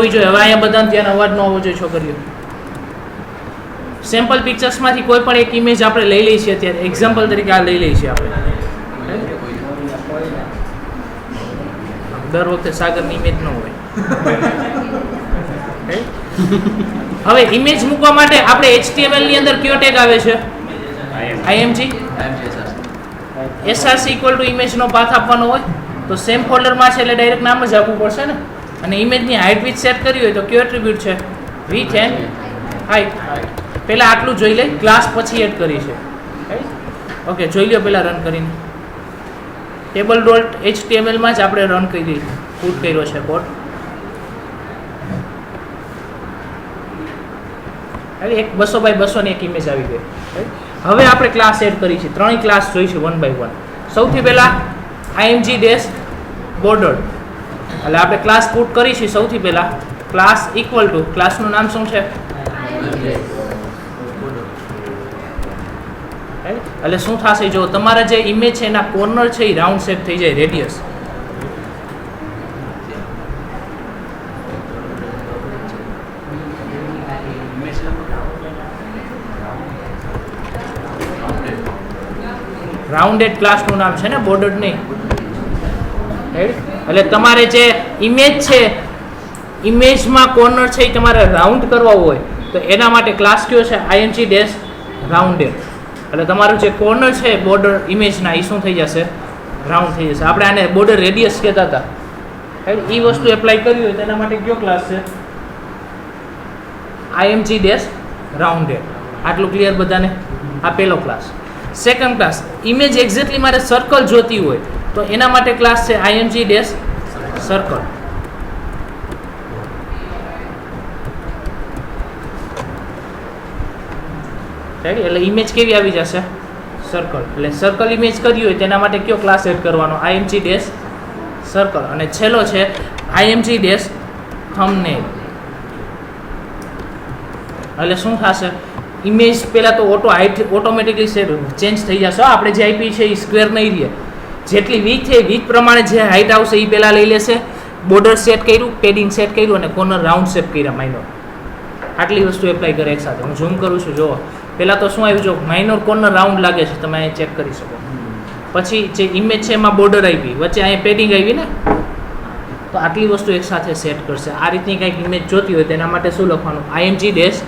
જોઈએ. હવે અહીંયા બધાને ત્યાં અવાજ ન આવવો જોઈએ છોકરીઓ. સેમ્પલ પિક્ચર્સમાંથી કોઈ પણ એક ઇમેજ આપણે લઈ લઈએ છીએ. અત્યારે એક્ઝામ્પલ તરીકે આ લઈ લઈએ છીએ આપણે. દર વખતે સાગરની ઇમેજ ન હોય. હવે ઇમેજ મૂકવા માટે આપણે HTML ની અંદર કયો ટેગ આવે છે? img src equal to image નો પાથ આપવાનો હોય તો સેમ ફોલ્ડરમાં છે એટલે ડાયરેક્ટ નામ જ આપવું પડશે ને. અને ઇમેજની હાઇટ વિથ સેટ કરી હોય તો કયો એટ્રીબ્યુટ છે? With and height. પહેલા આટલું જોઈ લે, ક્લાસ પછી એડ કરી છે. ઓકે, જોઈ લ્યો પહેલા રન કરીને. ટેબલ ડોટ HTML માં જ આપણે રન કરી પુટ કર્યો છે કોડ. એક 200 બાય 200 ની એક ઇમેજ આવી ગઈ. હવે આપણે ક્લાસ એડ કરી છે. ત્રણેય ક્લાસ જોઈશું વન બાય વન. સૌથી પહેલા img ડેશ બોર્ડર એટલે આપણે ક્લાસ પુટ કરીશું. સૌથી પહેલા ક્લાસ ઇક્વલ ટુ ક્લાસનું નામ શું છે? એટલે શું થશે જો તમારા જે ઇમેજ છે એના કોર્નર છે એ રાઉન્ડ શેપ થઈ જાય, રેડિયસ. રાઉન્ડેડ ક્લાસનું નામ છે ને, બોર્ડર નહીં. એટલે તમારે જે ઇમેજ છે ઇમેજમાં કોર્નર છે એ તમારે રાઉન્ડ કરવા હોય તો એના માટે ક્લાસ કયો છે? img dash rounded. એટલે તમારું જે કોર્નર છે બોર્ડર ઇમેજના એ શું થઈ જશે? રાઉન્ડ થઈ જશે. આપણે આને બોર્ડર રેડિયસ કહેતા હતા. એ વસ્તુ એપ્લાય કરવી હોય તો એના માટે કયો ક્લાસ છે? img dash rounded. આટલું ક્લિયર બધાને? આ પહેલો class. Second class, image exactly મારે સર્કલ જોતી હોય તો એના માટે ક્લાસ છે img ડેશ સર્કલ. એટલે ઇમેજ કેવી આવી જશે? સર્કલ. એટલે સર્કલ ઇમેજ કરી હોય તેના માટે કયો ક્લાસ એડ કરવાનો? img dash circle. અને છેલ્લો છે img ડેશ થંબનેલ. એટલે શું થશે? ઇમેજ પહેલાં તો ઓટોમેટિકલી ચેન્જ થઈ જશે. આપણે જે આપી છે એ સ્ક્વેર નહીં રહે. જેટલી વીથ છે વીથ પ્રમાણે જે હાઇટ આવશે એ પહેલાં લઈ લેશે. બોર્ડર સેટ કર્યું, પેડિંગ સેટ કર્યું અને કોર્નર રાઉન્ડ શેપ કર્યા માઇનોર. આટલી વસ્તુ એપ્લાય કરે એકસાથે. હું ઝૂમ કરું છું, જુઓ. પહેલાં તો શું આવ્યું? જો માઇનોર કોર્નર રાઉન્ડ લાગે છે, તમે અહીંયા ચેક કરી શકો. પછી જે ઇમેજ છે એમાં બોર્ડર આવી, વચ્ચે અહીંયા પેડિંગ આવી ને, તો આટલી વસ્તુ એકસાથે સેટ કરશે. આ રીતની કંઈક ઇમેજ જોતી હોય તેના માટે શું લખવાનું? img dash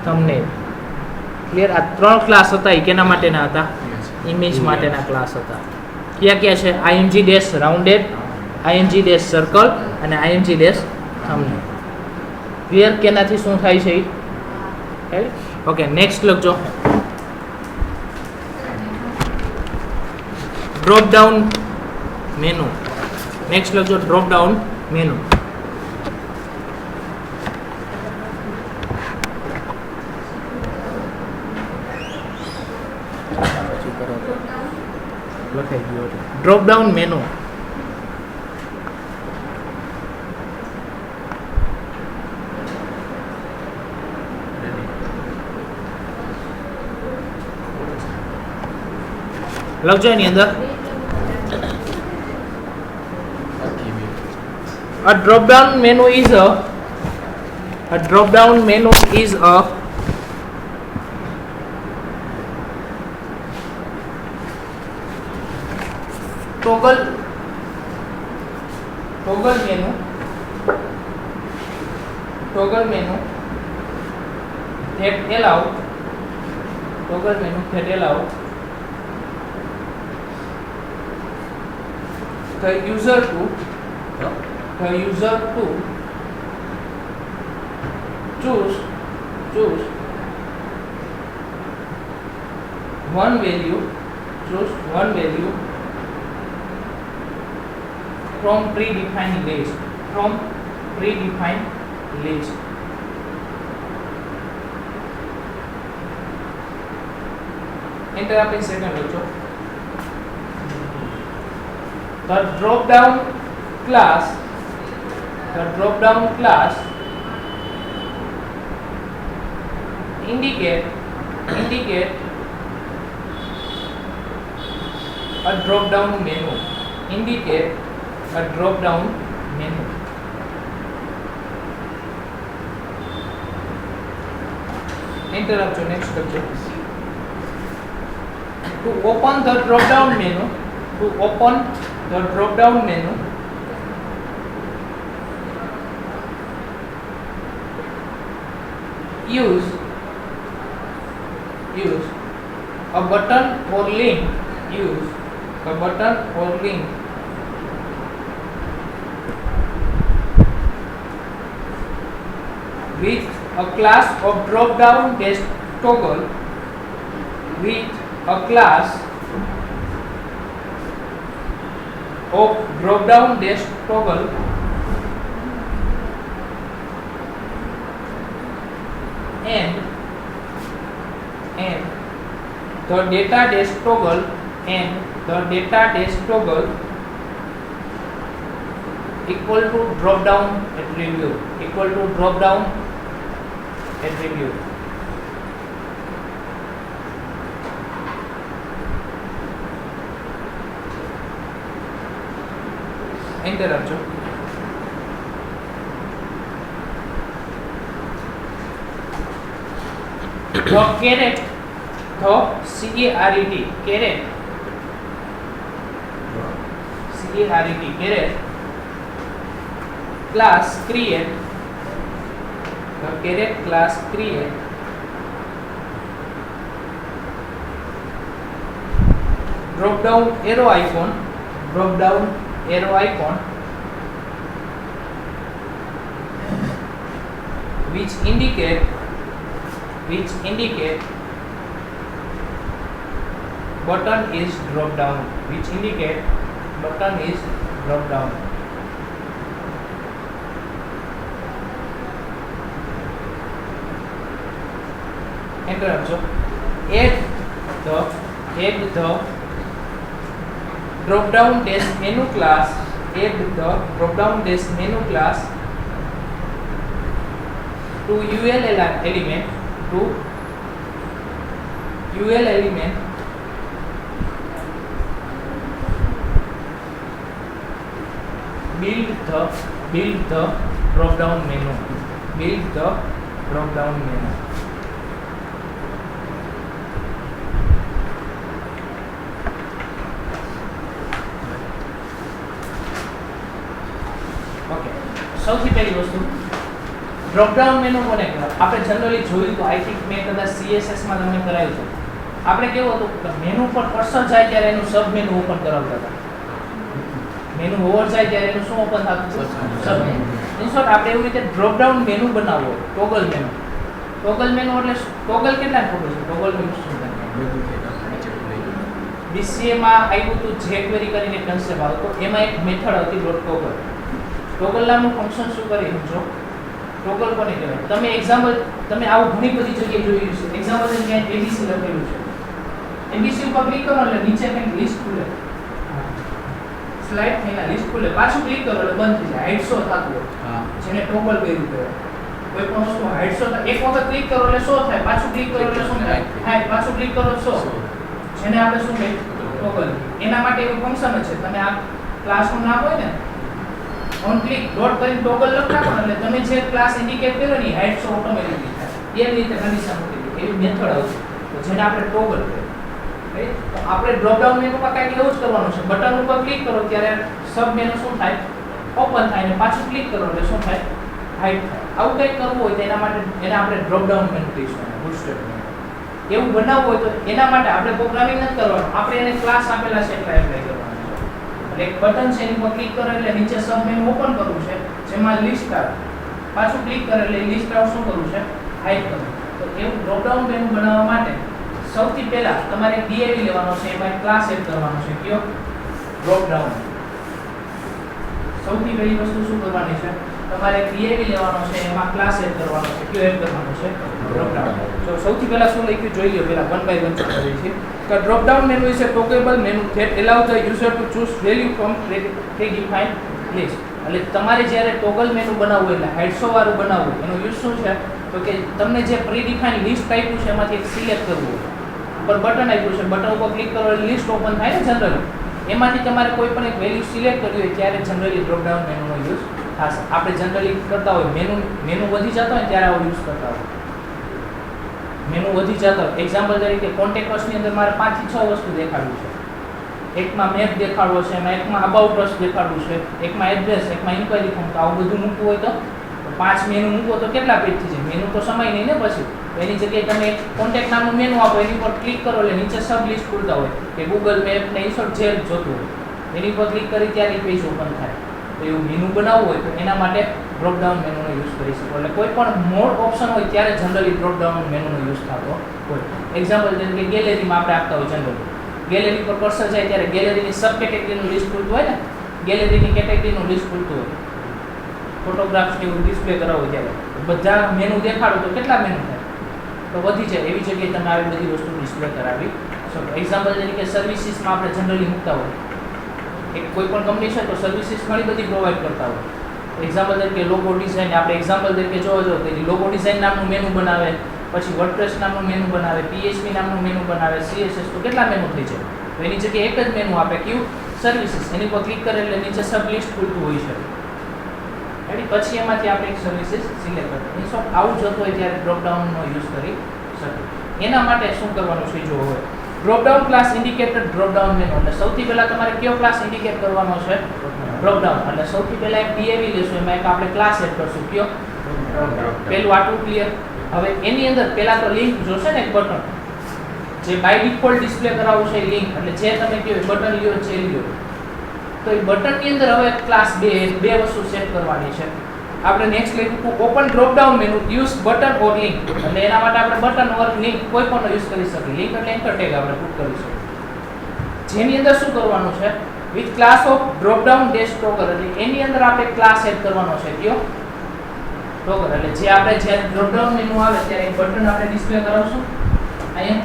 thumbnail. ક્લિયર? આ ત્રણ ક્લાસ હતા એ કેના માટેના હતા? ઇમેજ માટેના ક્લાસ હતા. ક્યાં ક્યાં છે? img dash rounded, img dash circle અને img ડેશ થંબનેલ. ક્લિયર? કેનાથી શું થાય છે એ? ઓકે, નેક્સ્ટ લખજો. Drop down menu. નેક્સ્ટ લખજો drop down menu. Drop down menu. લખજો એની અંદર a drop down menu is a drop down menu is a toggle menu that allow the user to choose one value from predefined list. Enter આપણી second લખજો. The drop down class indicate a drop down menu. Enter આપજો next કરજો. To open the drop down menu, use a button or link with a class of drop down dash toggle and the data dash toggle equal to drop down attribute. Enter આપજો. The caret class create drop down arrow icon which indicate button is drop down. Enter આપજો. add the drop down dash menu class to UL element build the drop down menu. Okay, સૌથી પહેલી વસ્તુ drop down menu કોને કહેવાય? આપણે generally જોયું તો I think મેં કદાચ CSS માં તમને કરાવ્યું હતું. આપણે કેવું હતું કે મેનુ પર કર્સર જાય ત્યારે એનું સબ મેનુ ઓપન કરાવતા હતા. મેનુ ઓવર જાય ત્યારે એનું શું ઓપન થતું? Sub menu. ઇન શોર્ટ આપણે એવી રીતે ડ્રોપ ડાઉન મેનુ બનાવવો, ટોગલ મેનુ એટલે ટોગલ કેટલા ખબર છે? ટોગલ મેનુ શું છે? BCA માં આવ્યું હતું jQuery કરીને કન્સેપ્ટ આવતો, એમાં એક મેથડ હતી .toggle. ટોગલ નામનું ફંક્શન શું કરે સમજો? ટોગલ કોને કહેવાય? તમે એક્ઝામ્પલ આવું ઘણી બધી જગ્યાએ જોયું છે. એક્ઝામ્પલ તરીકે ABC લખેલું છે. ABC ઉપર ક્લિક કરો એટલે નીચે કંઈક લિસ્ટ ખુલે, સ્લાઇડ થઈને લિસ્ટ ખુલે, પાછું ક્લિક કરો એટલે બંધ થઈ જાય, હાઇડ શો થતું હોય, જેને ટોગલ કર્યું કહેવાય. કોઈ પણ વસ્તુ હાઇડ શો થાય, એક વખત ક્લિક કરો એટલે શો થાય, પાછું ક્લિક કરો એટલે શું થાય? હાઇડ, પાછું ક્લિક કરો શો, જેને આપણે શું કહીએ? ટોગલ. એના માટે એવું ફંક્શન છે. તમે આ ક્લાસનું નામ હોય ને, ઓન ક્લિક ડોટ કરીને ટોગલ લખો એટલે તમે જે ક્લાસ ઇન્ડિકેટ કર્યો ને હાઇડ શો ઓટોમેટિકલી થાય. એ રીતે કન્ડિશન મૂકી દીધી. એવી મેથડ આવશે તો જેને આપણે ટોગલ કહીએ. રાઈટ? તો આપણે ડ્રોપ ડાઉન મેનુમાં કંઈક એવું જ કરવાનું છે. બટન ઉપર ક્લિક કરો ત્યારે સબ મેનુ શું થાય? ઓપન થાય, ને પાછું ક્લિક કરો એટલે શું થાય? હાઇડ થાય. આવું કંઈક કરવું હોય તો એના માટે એને આપણે ડ્રોપ ડાઉન મેનુ કહીશું, બુટસ્ટ્રેપ મેનુ. એવું બનાવવું હોય તો એના માટે આપણે પ્રોગ્રામિંગ નથી કરવાનું, આપણે એને ક્લાસ આપેલા છે એટલે એપ્લાય કરવાનું છે. એટલે એક બટન છે એની પર ક્લિક કરો એટલે નીચે સબ મેનુ ઓપન કરવું છે, જેમાં લિસ્ટ આવે, પાછું ક્લિક કરે એટલે લિસ્ટ આઉટ શું કરવું છે? હાઇડ કરવું. તો એવું ડ્રોપ ડાઉન મેનુ બનાવવા માટે સૌથી પહેલા તમારે એક DAV લેવાનો છે, એમાં એક ક્લાસ એડ કરવાનો છે. કયો? Drop down. સૌથી પહેલી વસ્તુ શું કરવાની છે? તમારે DAV લેવાનો છે, એમાં ક્લાસ એડ કરવાનો છે. કયો એડ કરવાનો છે? Drop down. તો સૌથી પહેલા શું લખ્યું જોઈ લો, પહેલા વન બાય વન કરીએ છીએ. કે drop down menu is a toggleable menu that allow the user to choose value from predefined list. એટલે તમારે જ્યારે ટોગલ મેનુ બનાવવું એટલે હાઇડ શો વાળું બનાવવું, એનો યુઝ શું છે? તો કે તમને જે પ્રીડિફાઇન્ડ લિસ્ટ આપ્યું છે એમાંથી એક સિલેક્ટ કરવું હોય. ઉપર બટન આપ્યું છે, બટન ઉપર ક્લિક કરો એટલે લિસ્ટ ઓપન થાય ને જનરલી. એમાંથી તમારે કોઈ પણ એક વેલ્યુ સિલેક્ટ કરવી હોય ત્યારે જનરલી ડ્રોપ ડાઉન મેનુનો યુઝ થશે. આપણે જનરલી કરતા હોય મેનુ વધી જતો હોય ત્યારે આવો યુઝ કરતા હોય. મેનુ વધી જતો. એક્ઝામ્પલ તરીકે કોન્ટેક્ટ અસની અંદર મારે 5 થી 6 વસ્તુ દેખાડવું છે. એકમાં મેપ દેખાડવો છે, એમાં એકમાં અબાઉટ અસ દેખાડવું છે, એકમાં એડ્રેસ, એકમાં ઇન્ક્વાયરી ફોર્મ. તો આવું બધું મૂકવું હોય તો 5 મેનુ મૂકો તો કેટલા પેજ થઈ જાય? મેનુ તો સમય નહીં ને પછી. એની જગ્યાએ તમે કોન્ટેક્ટ નામનું મેનુ આપો, એની પર ક્લિક કરો એટલે નીચે સબ લિસ્ટ ખુલતા હોય કે ગૂગલ મેપ ને એ સબ જે જોતું હોય એની પર ક્લિક કરી ત્યારે એ પેજ ઓપન થાય. તો એવું મેનુ બનાવવું હોય તો એના માટે ડ્રોપ ડાઉન મેનુનો યુઝ કરી શકો. એટલે કોઈ પણ મોર ઓપ્શન હોય ત્યારે જનરલી ડ્રોપ ડાઉન મેનુનો યુઝ થતો હોય. એક્ઝામ્પલ તરીકે ગેલેરીમાં આપણે આપતા હોય જનરલી. ગેલેરી પર કર્સર જાય ત્યારે ગેલેરીની સબ કેટેગરીનું લિસ્ટ ખુલતું હોય ને, ગેલેરીની કેટેગરીનું લિસ્ટ ખુલતું હોય. ફોટોગ્રાફ્સ એવું ડિસ્પ્લે કરાવો ત્યારે બધા મેનુ દેખાડો તો કેટલા મેનુ થાય? તો વધી જાય. એવી જગ્યાએ તમે આવી બધી વસ્તુ ડિસ્પ્લે કરાવી શકો. એક્ઝામ્પલ તરીકે સર્વિસીસમાં આપણે જનરલી મૂકતા હોય. એક કોઈ પણ કંપની છે તો સર્વિસીસ ઘણી બધી પ્રોવાઈડ કરતા હોય. એક્ઝામ્પલ તરીકે લોગો ડિઝાઇન, આપણે એક્ઝામ્પલ તરીકે જોવા જાવ તો લોગો ડિઝાઇન નામનું મેનુ બનાવે, પછી વર્ડપ્રેસ નામનું મેનુ બનાવે, PHP નામનું મેનુ બનાવે, CSS, તો કેટલા મેનુ થઈ જાય? તો એની જગ્યાએ એક જ મેનુ આપે, કયું? સર્વિસીસ. એની પર ક્લિક કરે એટલે નીચે સબ લિસ્ટ ખુલતું હોય છે. પછી એમાંથી આપણે એક સર્વિસીસ સિલેક્ટ કરીએ. ઇન્સો આવું જતું હોય ત્યારે ડ્રોપ ડાઉનનો યુઝ કરી શકીએ. એના માટે શું કરવાનું છે? જો હોય drop down class indicator drop down menu. એટલે સૌથી પહેલા તમારે કયો ક્લાસ ઇન્ડિકેટ કરવાનો છે? Drop down. એટલે સૌથી પહેલા એક DAV લેશું, એમાં એક આપણે ક્લાસ એડ કરશું. કયો? પહેલું આટલું ક્લિયર. હવે એની અંદર પહેલા તો લિંક જોશે ને, એક બટન જે બાય ડિફોલ્ટ ડિસ્પ્લે કરાવવું છે લિંક. એટલે જે તમે કહો બટન લ્યો છે લ્યો. તો એ બટનની અંદર હવે ક્લાસ બે વસ્તુ સેટ કરવાની છે. આપણે નેક્સ્ટ લખ્યું open drop down menu use button or link. એટલે એના માટે આપણે બટન ઓર લિંક કોઈ પણ યુઝ કરી શકીએ. લિંક એટલે એન્કર ટેગ આપણે પુટ કરીશું. જેની અંદર શું કરવાનું છે? With class of drop down dash toggle. એટલે એની અંદર આપણે ક્લાસ એડ કરવાનો છે. કયો? ટોગલ. એટલે જે આપણે જ્યારે ડ્રોપ ડાઉન મેનુ આવે ત્યારે એક બટન આપણે ડિસ્પ્લે કરાવશું અહીંયા.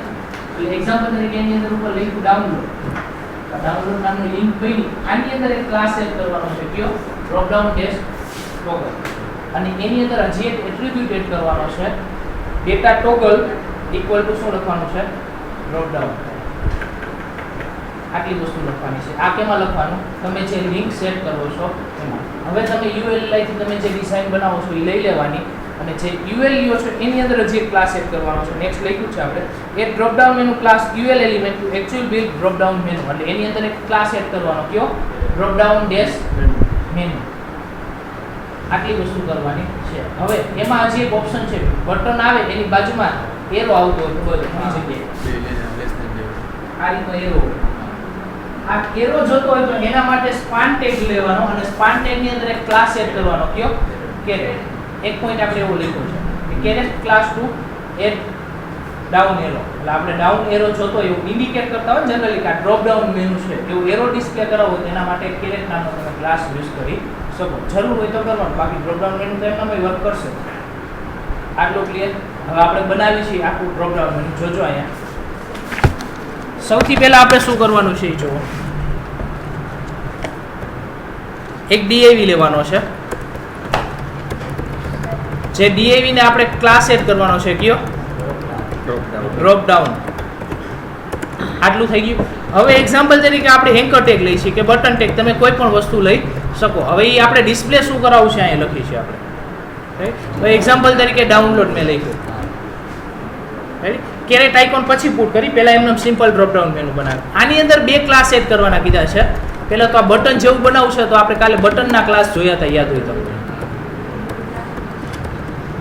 એટલે એક્ઝામ્પલ તરીકે એની અંદર ઉપર લખ્યું ડાઉનલોડ. ડાઉનલોડ નામની લિંક બની. આની અંદર એક ક્લાસ એડ કરવાનો છે. કયો? Drop down dash toggle. અને એની અંદર હજી એક એટ્રીબ્યુટ એડ કરવાનો છે. ડેટા ટોગલ ઇક્વલ ટુ શું લખવાનું છે? Drop down. આટલી વસ્તુ લખવાની છે. આ કેમાં લખવાનું? તમે જે લિંક સેટ કરો છો એમાં. હવે તમે ULI થી તમે જે ડિઝાઇન બનાવો છો એ લઈ લેવાની અને જે UL લ્યો છો એની અંદર જે ક્લાસ એડ કરવાનો છે. નેક્સ્ટ લખ્યું છે આપણે એક drop down menu class UL element to actual build drop down menu. એટલે એની અંદર એક ક્લાસ એડ કરવાનો. કયો? Drop down dash menu. આટલી વસ્તુ કરવાની છે. હવે એમાં હજી એક ઓપ્શન છે, બટન આવે એની બાજુમાં એરો આવતો હોય તો એની જગ્યાએ આ રીતનો એરો હોય. આ એરો જોતો હોય તો એના માટે સ્પાન ટેગ લેવાનો અને સ્પાન ટેગ ની અંદર એક ક્લાસ એડ કરવાનો. કયો? કેરેટ. એક પોઈન્ટ આપણે એવો લખ્યો છે કે caret class to add down arrow. એટલે આપણે ડાઉન એરો જોતો એવું ઇન્ડિકેટ કરતા હોય જનરલી કે આ ડ્રોપ ડાઉન મેનુ છે એવું એરો ડિસ્પ્લે કરાવો તો એના માટે કેરેટ નામનો તમે ક્લાસ યુઝ કરી શકો. જરૂર હોય તો કરવાનું, બાકી ડ્રોપ ડાઉન મેનુ તો એમનામાં વર્ક કરશે. આટલું ક્લિયર. હવે આપણે બનાવી છીએ આખું ડ્રોપ ડાઉન મેનુ. જોજો અહીંયા સૌથી પહેલા આપણે શું કરવાનું છે એ જુઓ. એક DAV લેવાનો છે. જે DAV ને આપણે ક્લાસ એડ કરવાનો છે. કયો? Drop down. આટલું થઈ ગયું. હવે એક્ઝામ્પલ તરીકે આપણે એન્કર ટેગ લઈ છીએ કે બટન ટેગ, તમે કોઈ પણ વસ્તુ લઈ શકો. હવે એ આપણે ડિસ્પ્લે શું કરાવવું છે અહીંયા લખી છે આપણે. તો એક્ઝામ્પલ તરીકે ડાઉનલોડ મેં લખ્યું. કેરેટ આઇકોન પછી પુટ કરી, પહેલા એમને સિમ્પલ ડ્રોપ ડાઉન મેનુ બનાવે. આની અંદર બે ક્લાસ એડ કરવાના કીધા છે. પહેલા તો આ બટન જેવું બનાવવું છે તો આપણે કાલે બટનના ક્લાસ જોયા હતા, યાદ હોય તમને.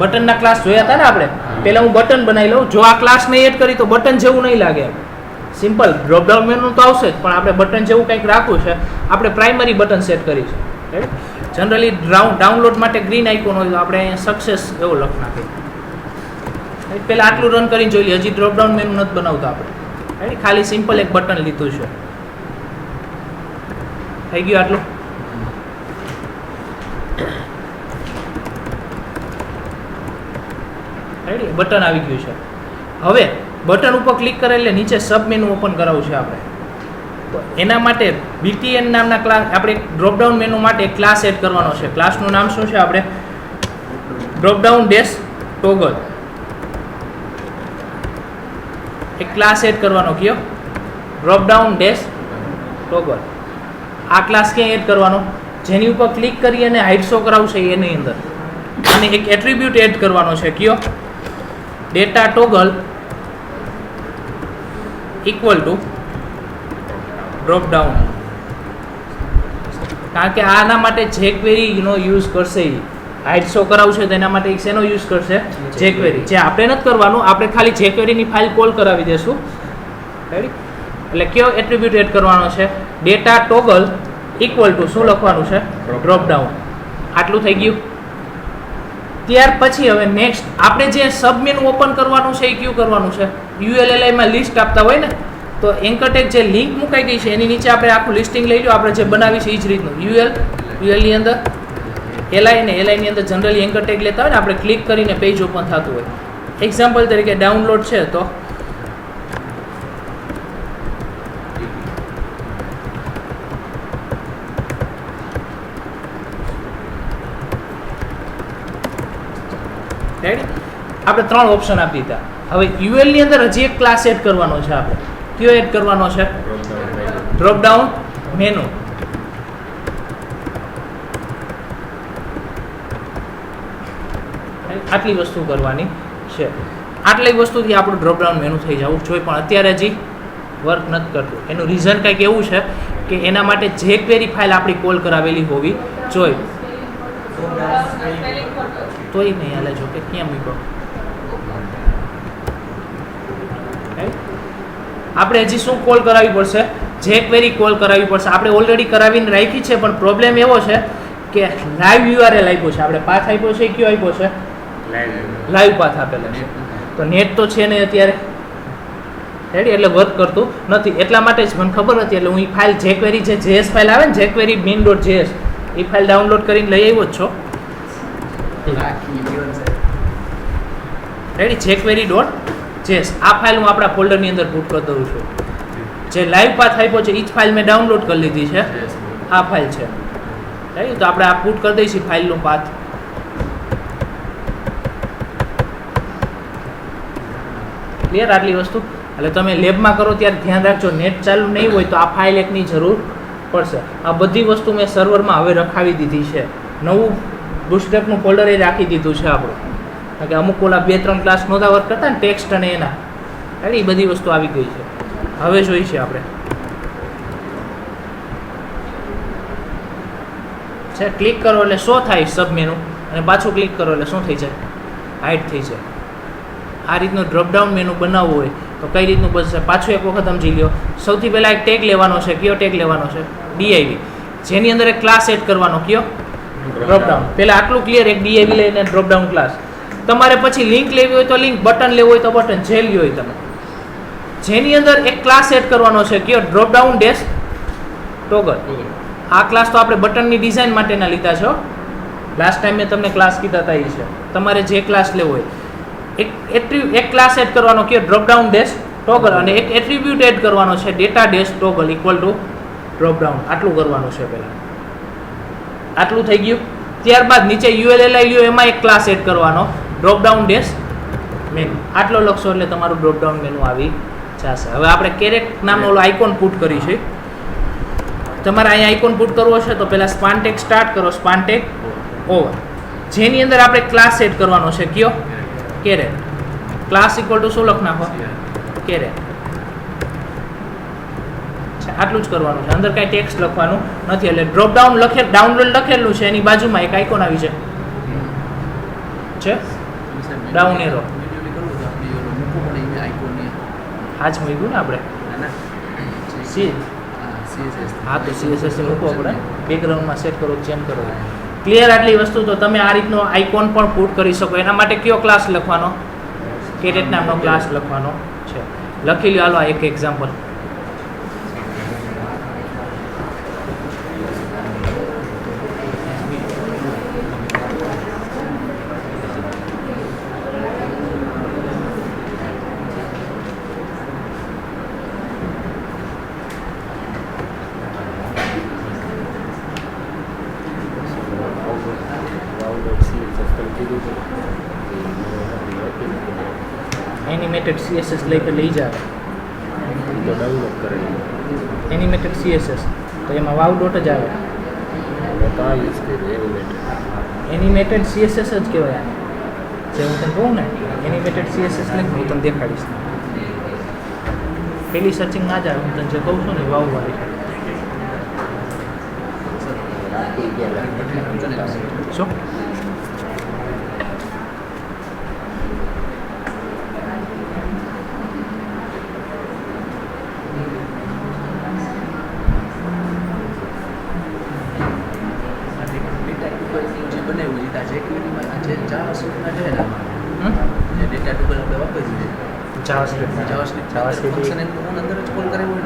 બટનના ક્લાસ જોયા હતા ને આપણે. પહેલા હું બટન બનાવી લઉં. જો આ ક્લાસ નહીં એડ કરી તો બટન જેવું નહીં લાગે. સિમ્પલ ડ્રોપ ડાઉન મેનુ તો આવશે જ, પણ આપણે બટન જેવું કંઈક રાખવું છે. આપણે પ્રાઇમરી બટન સેટ કરીશું. જનરલી ડાઉનલોડ માટે ગ્રીન આઇકોન હોય તો આપણે અહીંયા સક્સેસ એવો લખ નાખીએ. પહેલાં આટલું રન કરીને જોઈ લઈએ. હજી ડ્રોપ ડાઉન મેનુ નથી બનાવતા આપણે. ખાલી સિમ્પલ એક બટન લીધું છે. થઈ ગયું આટલું. બટન આવી ગયું છે. હવે બટન ઉપર ક્લિક કરે એટલે નીચે સબ મેનુ ઓપન કરાવવું છે આપણે. તો એના માટે BTN નામના ક્લાસ આપણે ડ્રોપ ડાઉન મેનુ માટે એક ક્લાસ એડ કરવાનો છે. ક્લાસનું નામ શું છે? આપણે ડ્રોપ ડાઉન ડેશ ટોગલ. એક ક્લાસ એડ કરવાનો. કયો? Drop down dash toggle. આ ક્લાસ ક્યાં એડ કરવાનો? જેની ઉપર ક્લિક કરી અને હાઇડ શો કરાવવું છે એની અંદર. અને એક એટ્રીબ્યુટ એડ કરવાનો છે. કયો? Data toggle equal to drop down, કારણ કે આના માટે jQueryનો યુઝ કરશે. હાઇડ શો કરાવશે તો એના માટે શેનો યુઝ કરશે? jQuery. જે આપણે નથી કરવાનું, આપણે ખાલી jQueryની ફાઇલ કોલ કરાવી દેશું. રેડી? એટલે કયો એટ્રીબ્યુટ એડ કરવાનો છે? ડેટા ટોગલ ઇક્વલ ટુ શું લખવાનું છે? Drop down. આટલું થઈ ગયું. ત્યાર પછી હવે નેક્સ્ટ આપણે જે સબ મેનુ ઓપન કરવાનું છે એ કયું કરવાનું છે? ULLI માં લિસ્ટ આપતા હોય ને, તો એન્કરટેગ જે લિંક મુકાઈ ગઈ છે એની નીચે આપણે આખું લિસ્ટિંગ લઈ લો. આપણે જે બનાવી છે એ જ રીતનું UL ની અંદર LI ને LI ની અંદર જનરલી એન્કરટેગ લેતા હોય ને, આપણે ક્લિક કરીને પેજ ઓપન થતું હોય. એક્ઝામ્પલ તરીકે ડાઉનલોડ છે તો રેડી? આપણે 3 ઓપ્શન આપી દીધા. હવે UL ની અંદર હજી એક ક્લાસ એડ કરવાનો છે. આપણે કયો એડ કરવાનો છે? Drop down menu. આટલી વસ્તુ કરવાની છે. આટલી વસ્તુથી આપણું ડ્રોપ ડાઉન મેનુ થઈ જવું જોઈએ, પણ અત્યારે હજી વર્ક નથી કરતું. એનું રીઝન કંઈક એવું છે કે એના માટે jQuery ફાઇલ આપણી કોલ કરાવેલી હોવી જોઈએ. તોય નહીં હાલે, જો કે ક્યાં મૂકો. આપણે હજી શું કોલ કરાવવી પડશે? jQuery કોલ કરાવવી પડશે. આપણે ઓલરેડી કરાવીને રાખી છે, પણ પ્રોબ્લેમ એવો છે કે લાઈવ URL આપ્યો છે, આપણે પાથ આપ્યો છે. કયો આપ્યો છે? લાઈવ પાથ આપેલો છે. તો નેટ તો છે નહીં અત્યારે. રેડી? એટલે વર્ક કરતું નથી. એટલા માટે જ મને ખબર હતી, એટલે હું એ ફાઇલ jQuery જે JS ફાઇલ આવે ને, jQuery min.js, એ ફાઇલ ડાઉનલોડ કરીને લઈ આવ્યો જ છો. રેડી? jQuery.js આ ફાઇલ હું આપણા ફોલ્ડરની અંદર પુટ કરી દઉં છું. જે લાઈવ પાથ આપ્યો છે એ જ ફાઇલ મેં ડાઉનલોડ કરી લીધી છે. આ ફાઇલ છે. રાઈટ? તો આપણે આ પુટ કરી દઈશું ફાઇલનો પાથ. ક્લિયર? આટલી વસ્તુ. એટલે તમે લેબમાં કરો ત્યારે ધ્યાન રાખજો, નેટ ચાલુ નહીં હોય તો આ ફાઇલ એકની જરૂર પડશે. આ બધી વસ્તુ મેં સર્વરમાં હવે રખાવી દીધી છે. નવું બુટસ્ટ્રેપનું ફોલ્ડર એ રાખી દીધું છે આપણું, કારણ કે અમુક ઓલા 2-3 ક્લાસ નહોતા વર્ક કરતા ને, ટેક્સ્ટ અને એના, એ બધી વસ્તુ આવી ગઈ છે. હવે જોઈ છે આપણે છે ક્લિક કરો એટલે શો થાય સબ મેનુ, અને પાછું ક્લિક કરો એટલે શું થઈ જાય? હાઇડ થઈ જાય. આ રીતનું ડ્રોપડાઉન મેનુ બનાવવું હોય તો કઈ રીતનું બનશે? પાછું એક વખત સમજી લો. સૌથી પહેલાં એક ટેગ લેવાનો છે. કયો ટેગ લેવાનો છે? div, જેની અંદર એક ક્લાસ એડ કરવાનો. કયો? ડ્રોપડાઉન. પહેલાં આટલું ક્લિયર. એક div લઈને ડ્રોપડાઉન ક્લાસ. તમારે પછી લિંક લેવી હોય તો લિંક, બટન લેવું હોય તો બટન, જે લેવું હોય તમે. જેની અંદર એક ક્લાસ એડ કરવાનો છે. કયો? Dropdown dash toggle. આ ક્લાસ તો આપણે બટનની ડિઝાઇન માટેના લીધા છે. લાસ્ટ ટાઈમ મેં તમને ક્લાસ કીધા હતા એ છે. તમારે જે ક્લાસ લેવો હોય એક ક્લાસ એડ કરવાનો. કયો? Dropdown dash toggle. અને એક એટ્રીબ્યુટ એડ કરવાનો છે, data dash toggle equal to dropdown. આટલું કરવાનું છે પહેલાં. આટલું થઈ ગયું. ત્યારબાદ નીચે ULLI લ્યો, એમાં એક ક્લાસ એડ કરવાનો, ડ્રોપડાઉન ડેશ મેનુ. આટલો લખશો એટલે તમારું ડ્રોપડાઉન મેનુ આવી જશે. હવે આપણે કેરેટ નામનો ઓલો આઇકોન પુટ કરી છે. તમારે અહીંયા આઇકોન પુટ કરવો છે તો પહેલાં સ્પાનટેક સ્ટાર્ટ કરો, સ્પાનટેક ઓવર, જેની અંદર આપણે ક્લાસ એડ કરવાનો છે. કયો? કેરેટ. ક્લાસ ઇક્વલ ટુ શું લખ નાખો? કેરેટ. આટલું જ કરવાનું છે. અંદર કાંઈ ટેક્સ્ટ લખવાનું નથી. એટલે ડ્રોપડાઉન ડાઉનલોડ લખેલું છે, એની બાજુમાં એક આઇકોન આવી છે ડાઉન એરો. આજ મૂક્યું ને આપણે. હા, તો CSS મૂકવો પડે. બેકગ્રાઉન્ડમાં સેટ કરો, ચેન્જ કરો. ક્લિયર? આટલી વસ્તુ તો તમે આ રીતનો આઇકોન પણ પુટ કરી શકો. એના માટે કયો ક્લાસ લખવાનો? કેરેટ નામનો ક્લાસ લખવાનો છે. લખી લો. હાલો એક એક્ઝામ્પલ. એનિમેટેડ CSS લઈ જાય તો ડાઉનલોડ કરેલું એનિમેટેડ CSS, તો એમાં વાવ ડોટ જ આવે. એનિમેટેડ CSS જ કહેવાય આને. જે હું તને કહું ને એનિમેટેડ CSS લઈને હું તમને દેખાડીશ. પેલી સર્ચિંગ ના જાય હું તને જે કહું છું ને વાવવાળી શું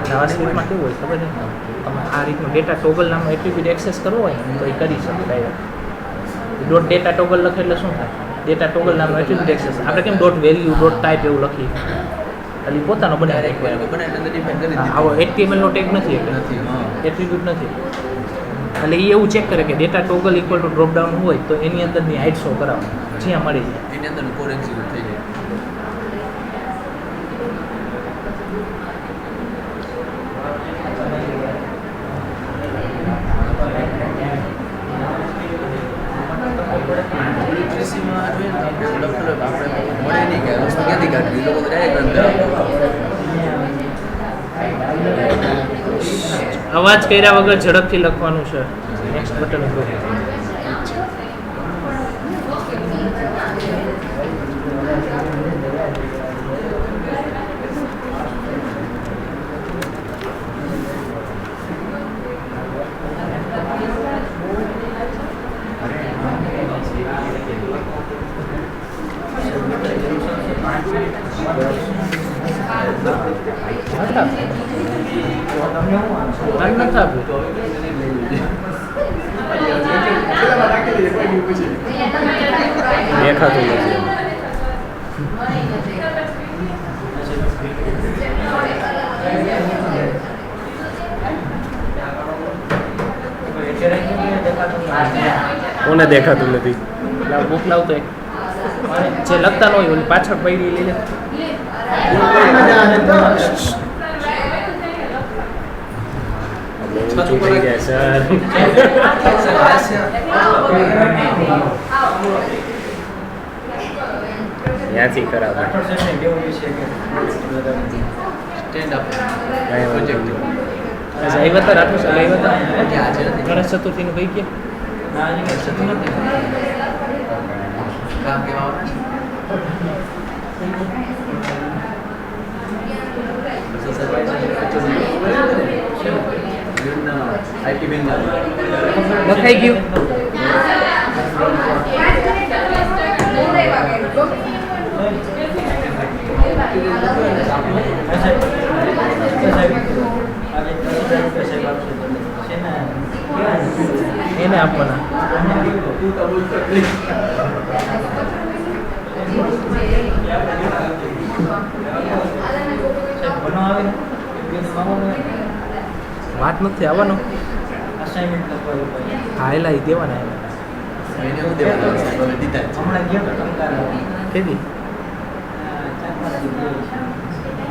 જાવાસ્ક્રિપ્ટમાં કેવું હોય ખબર છે તમે આ રીતનું ડેટા ટોગલ નામનો એટ્રીબ્યુટ એક્સેસ કરવો હોય ને તો એ કરી શકો ડાયરેક્ટ ડોટ ડેટા ટોગલ લખે એટલે શું થાય ડેટા ટોગલ નામનો એટ્રીબ્યુટ એક્સેસ આપણે કેમ ડોટ વેલ્યુ ડોટ ટાઈપ એવું લખીએ એટલે પોતાનો બનાવી આવો HTML નો ટેગ નથી એટ્રીબ્યુટ નથી એટલે એ એવું ચેક કરે કે data toggle equal to drop down હોય તો એની અંદરની હાઇટ શો કરાવો જ્યાં મળી જાય એની અંદર કોડ એક્ઝિક્યુટ થઈ જાય અવાજ કર્યા વગર ઝડપથી લખવાનું છે નેક્સ્ટ બટન ઉપર દેખાતું નથી કોને દેખાતું નથી બુક લાવતો એક જે લખતા ન હોય ઓલી પાછળ પડી લઈ લે ચૂકી ગયા સર ત્યાંથી ખરાબ આવ્યા હતા રાઠોડ સાહેબ આવ્યા હતા ગણેશ ચતુર્થીનું કઈ ગયા કામ કેવા લખાઈ ગયું એને આપવાના વાત નથી આવવાનો હા એલા એ દેવાના કેદી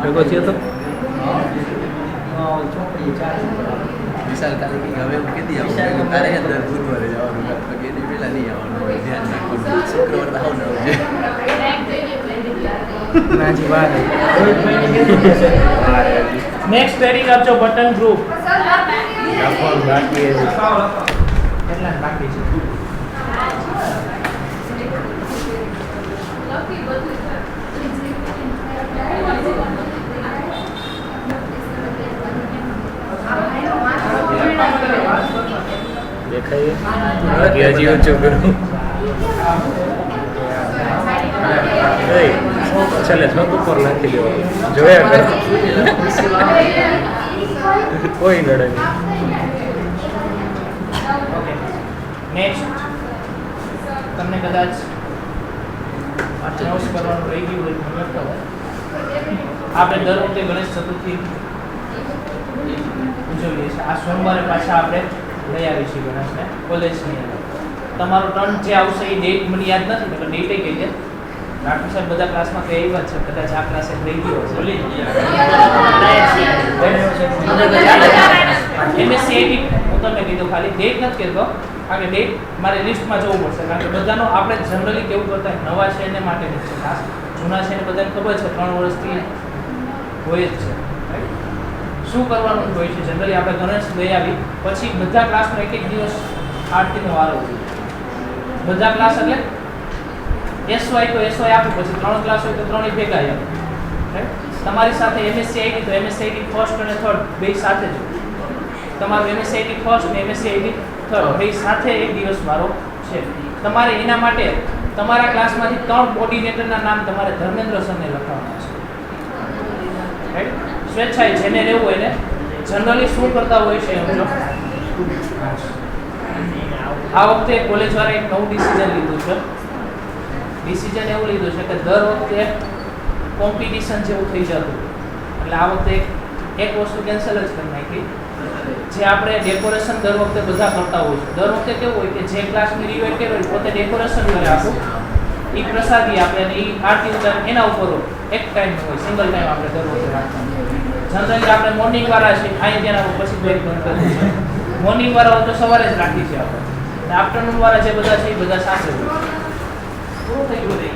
ભેગો થયો તો વિશાલ કાલે કે હવે હું કેદી આવું તારે અંદર બુધવારે જવાનું કે એની પહેલા નહીં આવવાનું હોય ધ્યાન રાખવાનું શુક્રવાર તો આવવાનું હોય નાજી વાત નેક્સ્ટ ટ્રેડિંગ આપજો બટન ગ્રુપ રાખવાનું બાકી છે કેટલા બાકી છે દેખાય હજી ઊંચો કરું ચાલે છત ઉપર નાખી દેવાનું જોયા કર કોઈ લડે નહીં નેક્સ્ટ તમને કદાચ અનાઉન્સ કરવાનું રહી ગયું હોય લખતા હોય આપણે દર વખતે ગણેશ ચતુર્થી ઉજવીએ છીએ આ સોમવારે પાછા આપણે લઈ આવીશું ગણેશને કોલેજની અંદર તમારો ટર્ન જે આવશે એ ડેટ મને યાદ નથી તો ડેટે કહી દે રાઠોડ સાહેબ બધા ક્લાસમાં કઈ વાત છે કદાચ આ ક્લાસે રહી ગયો હશે એમએસસી હું તમને કીધું ખાલી ડેટ નથી કહેતો કારણ કે ડેટ મારે લિસ્ટમાં જવું પડશે કારણ કે બધાનો આપણે જનરલી કેવું કરતા નવા છે એને માટે છે ખાસ જૂના છે એને બધાને ખબર છે 3 વર્ષથી હોય જ છે શું કરવાનું હોય છે જનરલી આપણે ગણેશ લઈ આવી પછી બધા ક્લાસનો એક દિવસ આરતીનો વારો હોય બધા ક્લાસ એટલે એસવાય તો એસવાય આપું પછી 3 ક્લાસ હોય તો 3 ભેગા આપું તમારી સાથે એમએસસી આઈડી તો એમએસસી આઈડી ફર્સ્ટ અને થર્ડ બે સાથે જ તમારું એમએસસી આઈડી ફર્સ્ટ અને એમએસસી આઈડી થર્ડ બે સાથે એક દિવસ વારો છે તમારે એના માટે તમારા ક્લાસમાંથી 3 કોર્ડિનેટરના નામ તમારે ધર્મેન્દ્ર સરને લખવાના છે રાઈટ સ્વેચ્છાએ જેને રહેવું હોય ને જનરલી શું કરતા હોય છે સમજો આ વખતે કોલેજવાળાએ એક નવું ડિસિઝન લીધું છે ડિસિઝન એવું લીધું છે કે દર વખતે કોમ્પિટિશન જેવું થઈ જતું એટલે આ વખતે એક વસ્તુ કેન્સલ જ કરી નાખી જે આપણે ડેકોરેશન દર વખતે બધા કરતા હોય છે દર વખતે કેવું હોય કે જે ક્લાસની રિવાઇડ કર્યો હોય પોતે ડેકોરેશન કરે આખું એ પ્રસાદી આપે અને એ આરતી ઉતારે એના ઉપર એક ટાઈમ હોય સિંગલ ટાઈમ આપણે દર વખતે રાખતા જનરલી આપણે મોર્નિંગ વાળા છે અહીં ત્યાં પછી બ્રેક બંધ કરીએ છીએ મોર્નિંગ વાળા તો સવારે જ રાખી છે આપણે આફ્ટરનૂન વાળા જે બધા છે એ બધા સાથે હોય પૂરું થઈ ગયું